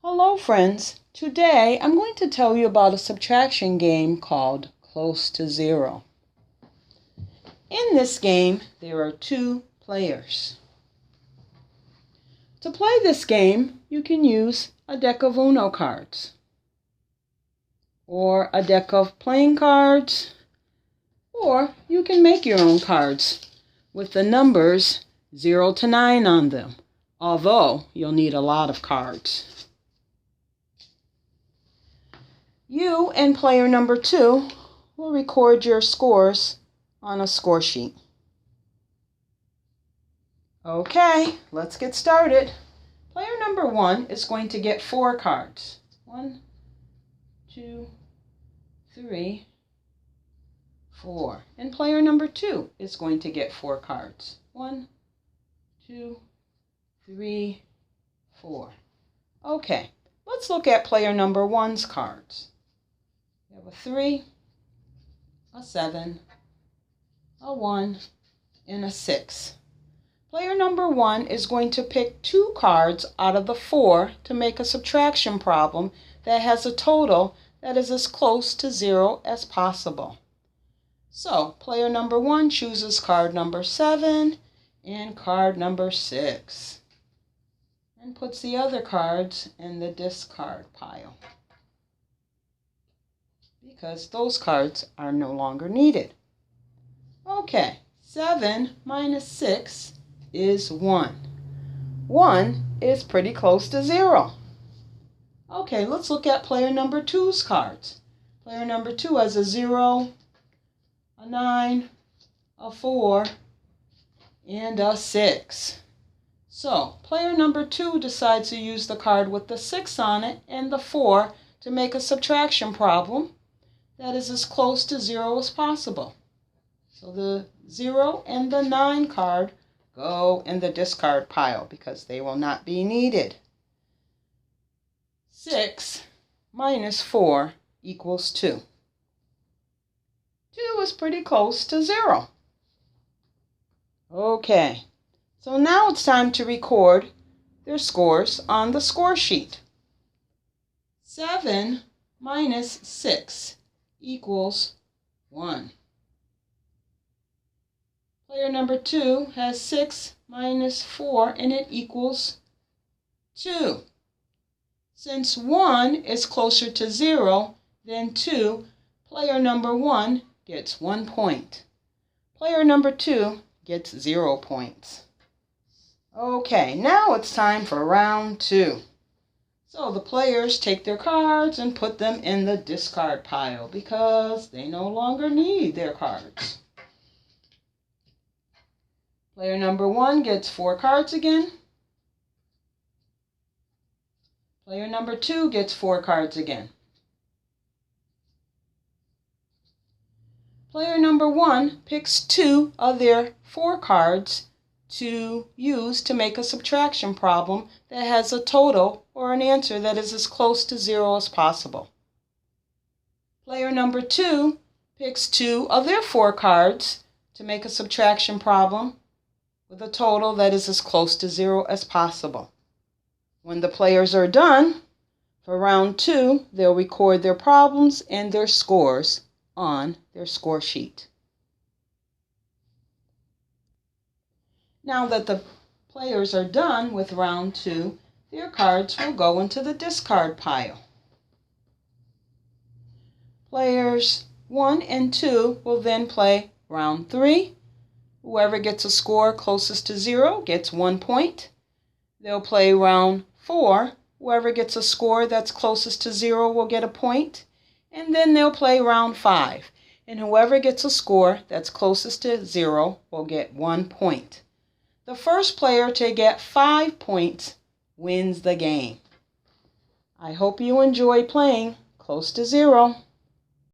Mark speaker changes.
Speaker 1: Hello friends, today I'm going to tell you about a subtraction game called Close to Zero. In this game, there are two players. To play this game, you can use a deck of Uno cards, or a deck of playing cards, or you can make your own cards with the numbers 0 to 9 on them, although you'll need a lot of cards. You and player number 2 will record your scores on a score sheet. Okay, let's get started. Player number 1 is going to get 4 cards. 1, 2, 3, 4. And player number 2 is going to get 4 cards. 1, 2, 3, 4. Okay, let's look at player number 1's cards. We have a 3, a 7, a 1, and a 6. Player number 1 is going to pick 2 cards out of the 4 to make a subtraction problem that has a total that is as close to 0 as possible. So, player number 1 chooses card number 7 and card number 6 and puts the other cards in the discard pile, because those cards are no longer needed. Okay, 7 minus 6 is 1. 1 is pretty close to 0. Okay, let's look at player number 2's cards. Player number 2 has a 0, a 9, a 4, and a 6. So, player number 2 decides to use the card with the 6 on it and the 4 to make a subtraction problem that is as close to 0 as possible. So the 0 and the 9 card go in the discard pile because they will not be needed. 6 minus 4 equals 2. 2 is pretty close to 0. Okay, so now it's time to record their scores on the score sheet. 7 minus 6 equals 1. Player number 2 has 6 minus 4 and it equals 2. Since 1 is closer to 0 than 2, player number 1 gets 1 point. Player number 2 gets 0 points. Okay, now it's time for round 2. So the players take their cards and put them in the discard pile because they no longer need their cards. Player number 1 gets 4 cards again. Player number 2 gets 4 cards again. Player number 1 picks 2 of their 4 cards to use to make a subtraction problem that has a total or an answer that is as close to 0 as possible. Player number 2 picks 2 of their 4 cards to make a subtraction problem with a total that is as close to 0 as possible. When the players are done, for round 2, they'll record their problems and their scores on their score sheet. Now that the players are done with round 2, their cards will go into the discard pile. Players 1 and 2 will then play round 3. Whoever gets a score closest to 0 gets 1 point. They'll play round 4. Whoever gets a score that's closest to 0 will get a point. And then they'll play round 5. And whoever gets a score that's closest to 0 will get 1 point. The first player to get 5 points wins the game. I hope you enjoy playing Close to Zero.